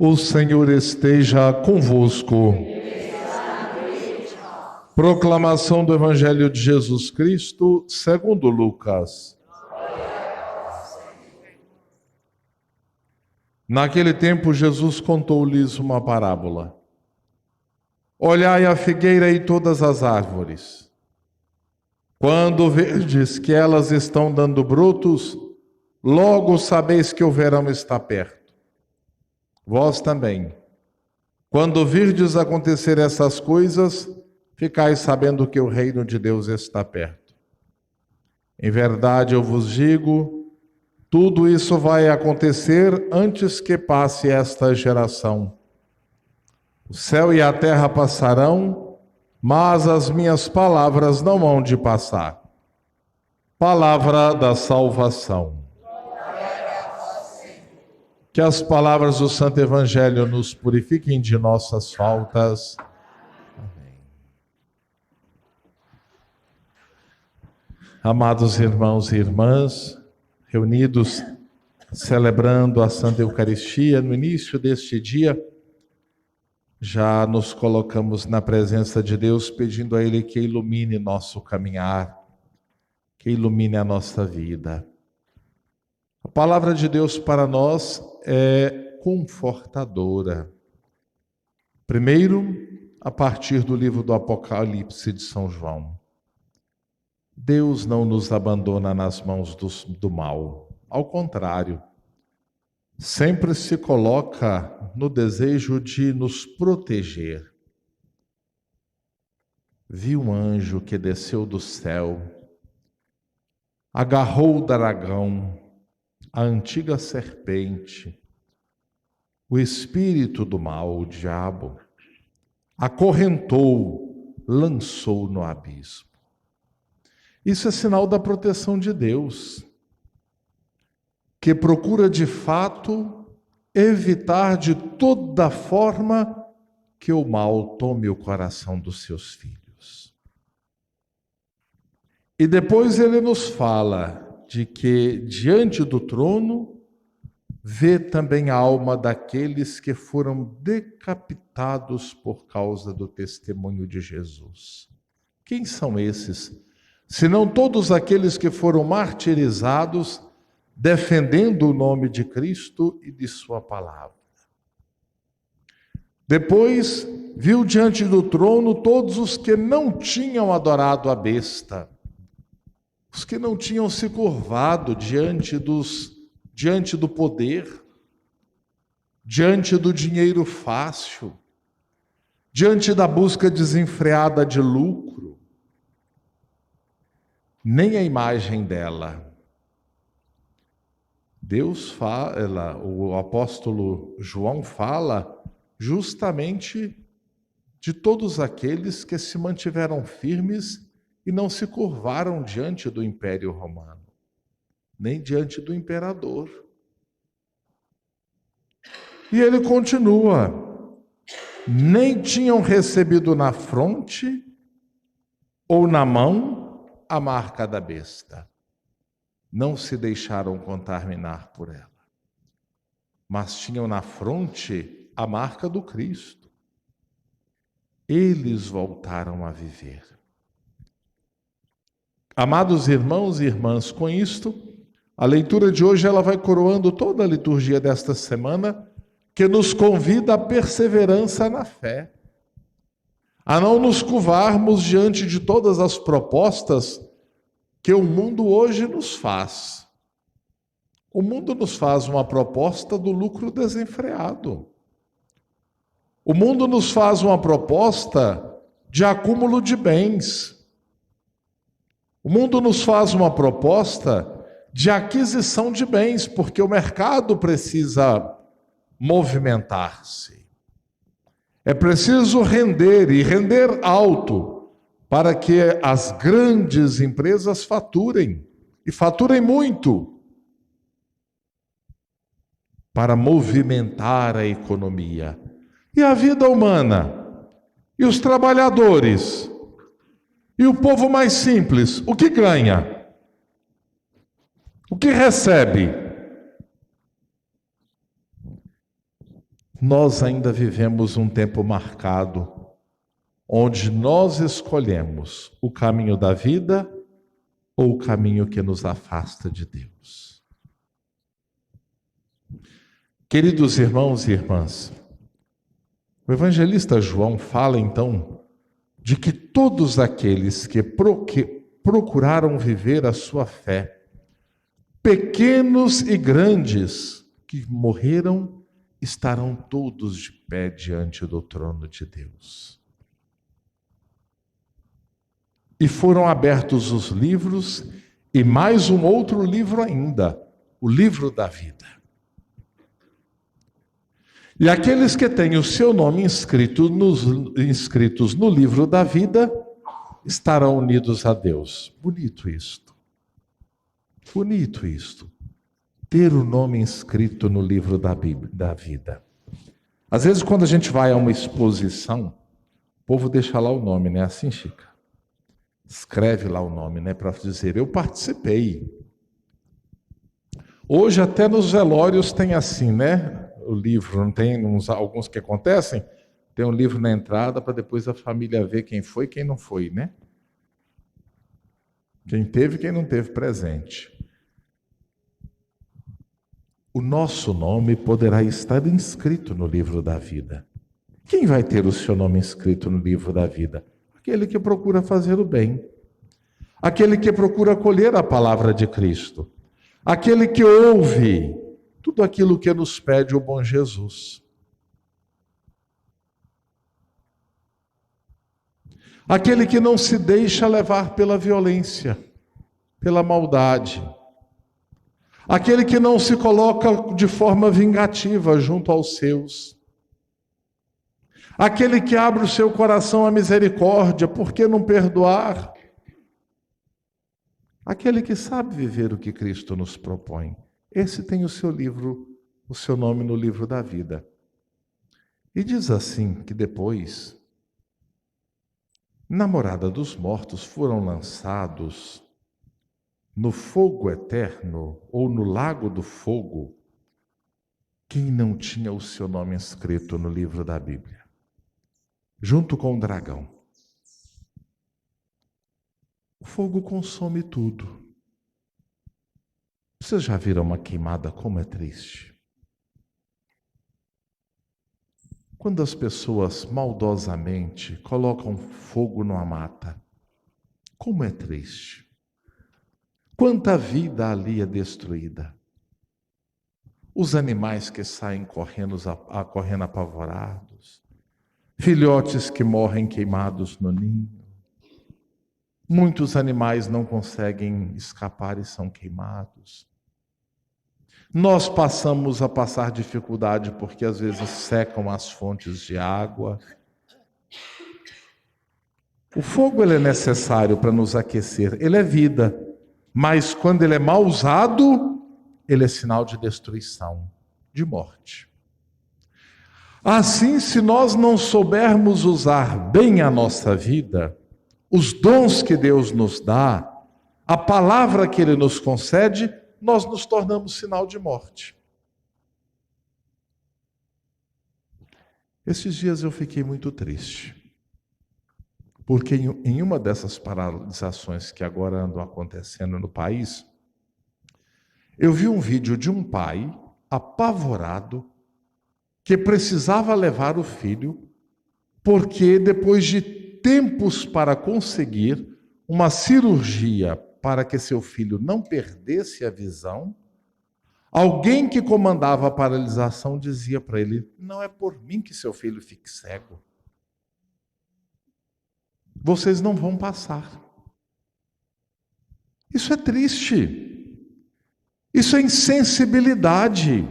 O Senhor esteja convosco. Proclamação do Evangelho de Jesus Cristo, segundo Lucas. Naquele tempo, Jesus contou-lhes uma parábola. Olhai a figueira e todas as árvores. Quando verdes que elas estão dando brotos, logo sabeis que o verão está perto. Vós também, quando virdes acontecer essas coisas, ficais sabendo que o reino de Deus está perto. Em verdade eu vos digo, tudo isso vai acontecer antes que passe esta geração. O céu e a terra passarão, mas as minhas palavras não hão de passar. Palavra da salvação. Que as palavras do Santo Evangelho nos purifiquem de nossas faltas. Amém. Amados irmãos e irmãs, reunidos celebrando a Santa Eucaristia, no início deste dia, já nos colocamos na presença de Deus, pedindo a Ele que ilumine nosso caminhar, que ilumine a nossa vida. A palavra de Deus para nós é confortadora. Primeiro, a partir do livro do Apocalipse de São João. Deus não nos abandona nas mãos do mal. Ao contrário, sempre se coloca no desejo de nos proteger. Vi um anjo que desceu do céu, agarrou o dragão, a antiga serpente, o espírito do mal, o diabo, acorrentou, lançou no abismo. Isso é sinal da proteção de Deus, que procura de fato evitar de toda forma que o mal tome o coração dos seus filhos. E depois ele nos fala de que diante do trono vê também a alma daqueles que foram decapitados por causa do testemunho de Jesus. Quem são esses? Senão todos aqueles que foram martirizados defendendo o nome de Cristo e de sua palavra. Depois viu diante do trono todos os que não tinham adorado a besta, os que não tinham se curvado diante do poder, diante do dinheiro fácil, diante da busca desenfreada de lucro. Nem a imagem dela. Deus fala, o apóstolo João fala justamente de todos aqueles que se mantiveram firmes e não se curvaram diante do Império Romano, nem diante do imperador. E ele continua: nem tinham recebido na fronte ou na mão a marca da besta. Não se deixaram contaminar por ela, mas tinham na fronte a marca do Cristo. Eles voltaram a viver. Amados irmãos e irmãs, com isto, a leitura de hoje ela vai coroando toda a liturgia desta semana, que nos convida à perseverança na fé, a não nos curvarmos diante de todas as propostas que o mundo hoje nos faz. O mundo nos faz uma proposta do lucro desenfreado. O mundo nos faz uma proposta de acúmulo de bens. O mundo nos faz uma proposta de aquisição de bens, porque o mercado precisa movimentar-se. É preciso render, e render alto, para que as grandes empresas faturem, e faturem muito, para movimentar a economia. E a vida humana? E os trabalhadores? E o povo mais simples? O que ganha? O que recebe? nós ainda vivemos um tempo marcado, onde nós escolhemos o caminho da vida ou o caminho que nos afasta de Deus. Queridos irmãos e irmãs, o evangelista João fala então de que todos aqueles que procuraram viver a sua fé, pequenos e grandes, que morreram, estarão todos de pé diante do trono de Deus. E foram abertos os livros, e mais um outro livro ainda, o livro da vida. E aqueles que têm o seu nome inscritos no livro da vida, estarão unidos a Deus. Bonito isto. Bonito isto. Ter o nome inscrito no livro da vida. Às vezes, quando a gente vai a uma exposição, o povo deixa lá o nome, né? Assim, Chica. Escreve lá o nome, né? Para dizer, eu participei. Hoje, até nos velórios tem assim, né? O livro, não tem alguns que acontecem? Tem um livro na entrada para depois a família ver quem foi e quem não foi, né? Quem teve e quem não teve presente. O nosso nome poderá estar inscrito no livro da vida. Quem vai ter o seu nome inscrito no livro da vida? Aquele que procura fazer o bem. Aquele que procura acolher a palavra de Cristo. Aquele que ouve tudo aquilo que nos pede o bom Jesus. Aquele que não se deixa levar pela violência, pela maldade. Aquele que não se coloca de forma vingativa junto aos seus. Aquele que abre o seu coração à misericórdia, por que não perdoar? Aquele que sabe viver o que Cristo nos propõe. Esse tem o seu livro, o seu nome no livro da vida. E diz assim que depois, na morada dos mortos foram lançados no fogo eterno ou no lago do fogo quem não tinha o seu nome escrito no livro da Bíblia, junto com o dragão. O fogo consome tudo. Vocês já viram uma queimada como é triste? Quando as pessoas maldosamente colocam fogo numa mata, como é triste. Quanta vida ali é destruída. Os animais que saem correndo apavorados, filhotes que morrem queimados no ninho. Muitos animais não conseguem escapar e são queimados. Nós passamos a passar dificuldade porque às vezes secam as fontes de água. O fogo ele é necessário para nos aquecer, ele é vida, mas quando ele é mal usado, ele é sinal de destruição, de morte. Assim, se nós não soubermos usar bem a nossa vida, os dons que Deus nos dá, a palavra que Ele nos concede, nós nos tornamos sinal de morte. Esses dias eu fiquei muito triste, porque em uma dessas paralisações que agora andam acontecendo no país, eu vi um vídeo de um pai apavorado que precisava levar o filho, porque depois de tempos para conseguir uma cirurgia para que seu filho não perdesse a visão, alguém que comandava a paralisação dizia para ele: não é por mim que seu filho fique cego. Vocês não vão passar. Isso é triste. Isso é insensibilidade.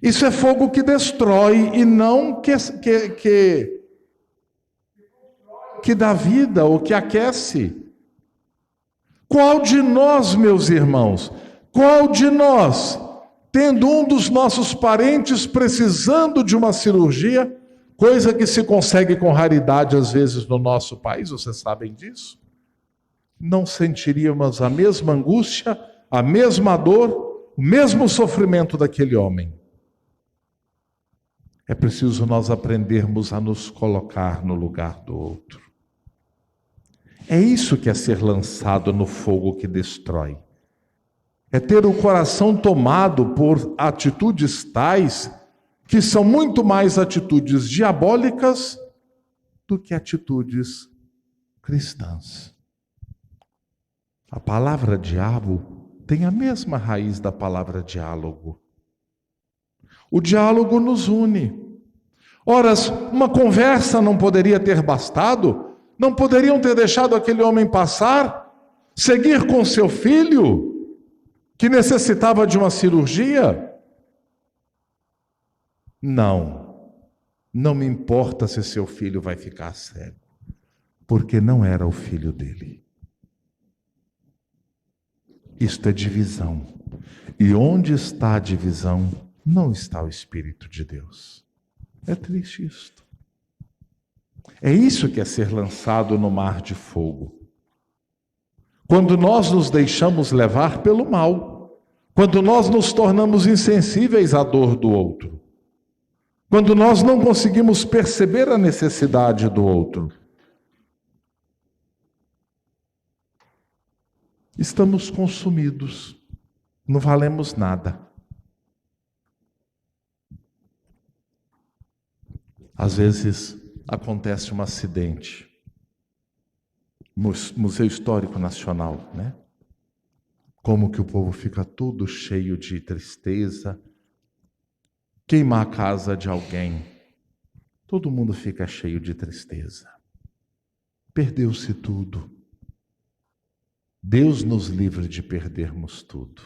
Isso é fogo que destrói e não que dá vida ou que aquece. Qual de nós, meus irmãos, qual de nós, tendo um dos nossos parentes precisando de uma cirurgia, coisa que se consegue com raridade às vezes no nosso país, vocês sabem disso? Não sentiríamos a mesma angústia, a mesma dor, o mesmo sofrimento daquele homem. É preciso nós aprendermos a nos colocar no lugar do outro. É isso que é ser lançado no fogo que destrói. É ter o coração tomado por atitudes tais que são muito mais atitudes diabólicas do que atitudes cristãs. A palavra diabo tem a mesma raiz da palavra diálogo. O diálogo nos une. Ora, uma conversa não poderia ter bastado? Não poderiam ter deixado aquele homem passar? Seguir com seu filho, que necessitava de uma cirurgia? Não, não me importa se seu filho vai ficar cego, porque não era o filho dele. Isto é divisão. E onde está a divisão, não está o Espírito de Deus. É triste isto. É isso que é ser lançado no mar de fogo. Quando nós nos deixamos levar pelo mal, quando nós nos tornamos insensíveis à dor do outro, quando nós não conseguimos perceber a necessidade do outro, estamos consumidos, não valemos nada. Às vezes acontece um acidente, Museu Histórico Nacional, né? Como que o povo fica todo cheio de tristeza, queima a casa de alguém, todo mundo fica cheio de tristeza. Perdeu-se tudo. Deus nos livre de perdermos tudo.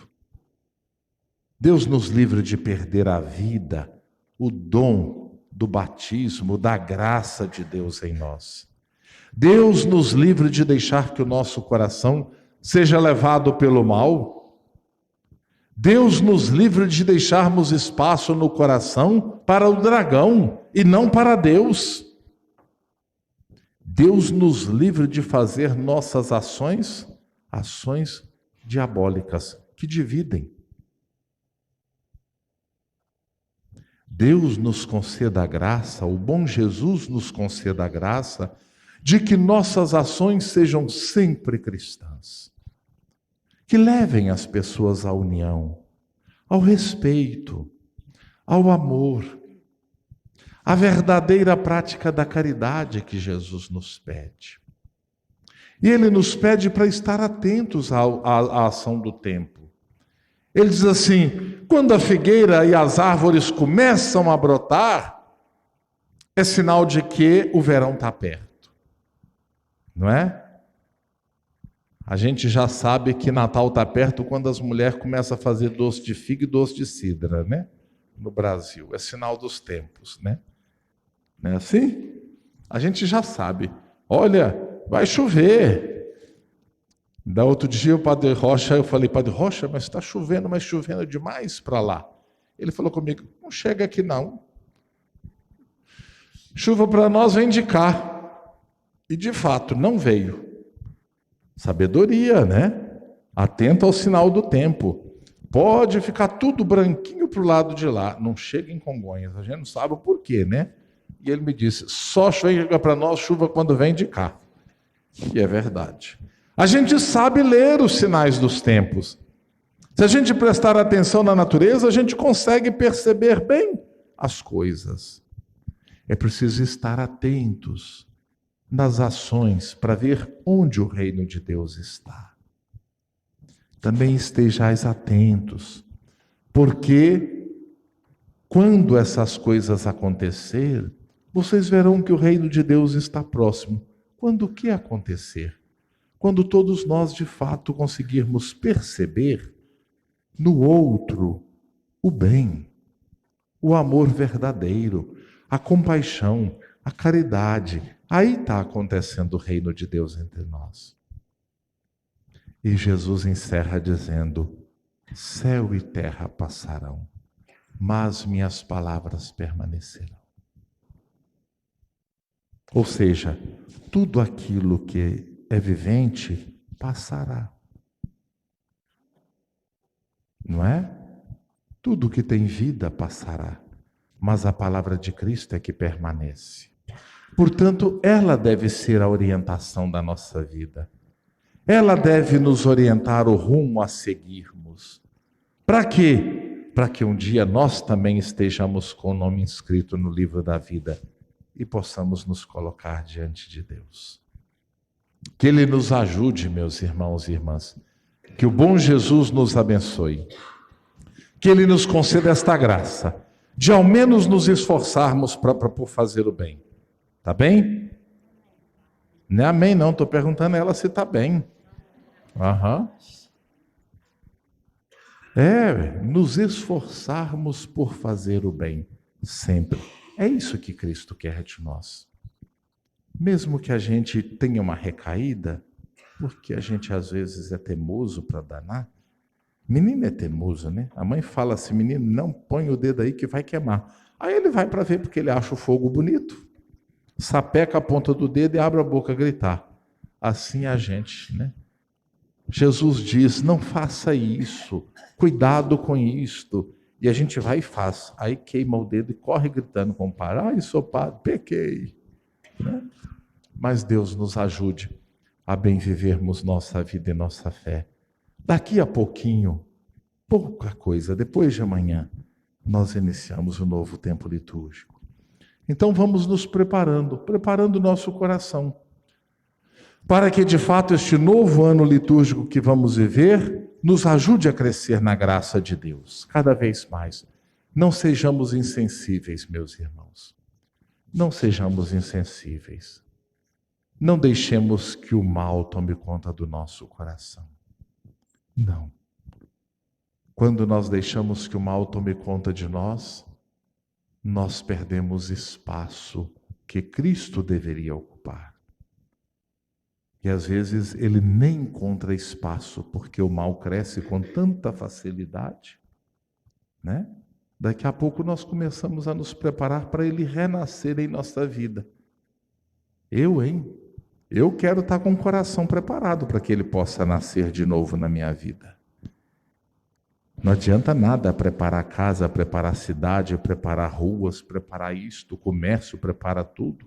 Deus nos livre de perder a vida, o dom do batismo, da graça de Deus em nós. Deus nos livre de deixar que o nosso coração seja levado pelo mal. Deus nos livre de deixarmos espaço no coração para o dragão e não para Deus. Deus nos livre de fazer nossas ações diabólicas que dividem. Deus nos conceda a graça, o bom Jesus nos conceda a graça de que nossas ações sejam sempre cristãs, que levem as pessoas à união, ao respeito, ao amor, à verdadeira prática da caridade que Jesus nos pede. E Ele nos pede para estar atentos à ação do tempo. Ele diz assim: quando a figueira e as árvores começam a brotar, é sinal de que o verão está perto, não é? A gente já sabe que Natal está perto quando as mulheres começam a fazer doce de figo e doce de cidra, né? No Brasil, é sinal dos tempos, né? Não é assim? A gente já sabe. Olha, vai chover. Da outro dia o Padre Rocha, eu falei: Padre Rocha, mas está chovendo, mas chovendo demais para lá. Ele falou comigo: não chega aqui não. Chuva para nós vem de cá. E de fato, não veio. Sabedoria, né? Atento ao sinal do tempo. Pode ficar tudo branquinho para o lado de lá. Não chega em Congonhas. A gente não sabe o porquê, né? E ele me disse: só chega para nós chuva quando vem de cá. E é verdade. A gente sabe ler os sinais dos tempos. Se a gente prestar atenção na natureza, a gente consegue perceber bem as coisas. É preciso estar atentos nas ações para ver onde o reino de Deus está. Também estejais atentos, porque quando essas coisas acontecer, vocês verão que o reino de Deus está próximo. Quando o que acontecer? Quando todos nós de fato conseguirmos perceber no outro o bem, o amor verdadeiro, a compaixão, a caridade, aí está acontecendo o reino de Deus entre nós. E Jesus encerra dizendo: céu e terra passarão, mas minhas palavras permanecerão. Ou seja, tudo aquilo que é vivente passará. Não é? Tudo que tem vida passará. mas a palavra de Cristo é que permanece. Portanto, ela deve ser a orientação da nossa vida. Ela deve nos orientar o rumo a seguirmos. Para quê? Para que um dia nós também estejamos com o nome inscrito no livro da vida e possamos nos colocar diante de Deus. Que Ele nos ajude, meus irmãos e irmãs. Que o bom Jesus nos abençoe. Que Ele nos conceda esta graça de ao menos nos esforçarmos por fazer o bem. Tá bem? Não é amém não, estou perguntando a ela se está bem. Nos esforçarmos por fazer o bem, sempre. É isso que Cristo quer de nós. Mesmo que a gente tenha uma recaída, porque a gente às vezes é teimoso para danar. Menino é teimoso, né? A mãe fala assim, menino, não põe o dedo aí que vai queimar. Aí ele vai para ver porque ele acha o fogo bonito, sapeca a ponta do dedo e abre a boca a gritar. Assim a gente, né? Jesus diz, não faça isso, cuidado com isto. E a gente vai e faz. Aí queima o dedo e corre gritando com o pai. Ai, sou padre, pequei. Né? Mas Deus nos ajude a bem vivermos nossa vida e nossa fé. Daqui a pouquinho, pouca coisa, depois de amanhã, nós iniciamos o novo tempo litúrgico. Então vamos nos preparando o nosso coração, para que de fato este novo ano litúrgico que vamos viver, nos ajude a crescer na graça de Deus, cada vez mais. Não sejamos insensíveis, meus irmãos. Não sejamos insensíveis. Não deixemos que o mal tome conta do nosso coração. Não. Quando nós deixamos que o mal tome conta de nós, nós perdemos espaço que Cristo deveria ocupar. E às vezes ele nem encontra espaço, porque o mal cresce com tanta facilidade, né? Daqui a pouco nós começamos a nos preparar para ele renascer em nossa vida. Eu quero estar com o coração preparado para que ele possa nascer de novo na minha vida. Não adianta nada preparar casa, preparar cidade, preparar ruas, preparar isto, o comércio, prepara tudo.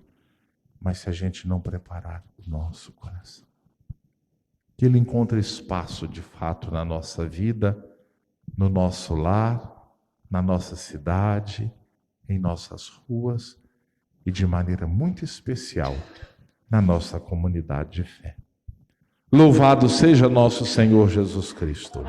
Mas se a gente não preparar o nosso coração, que ele encontre espaço de fato na nossa vida, no nosso lar, na nossa cidade, em nossas ruas e de maneira muito especial na nossa comunidade de fé. Louvado seja nosso Senhor Jesus Cristo.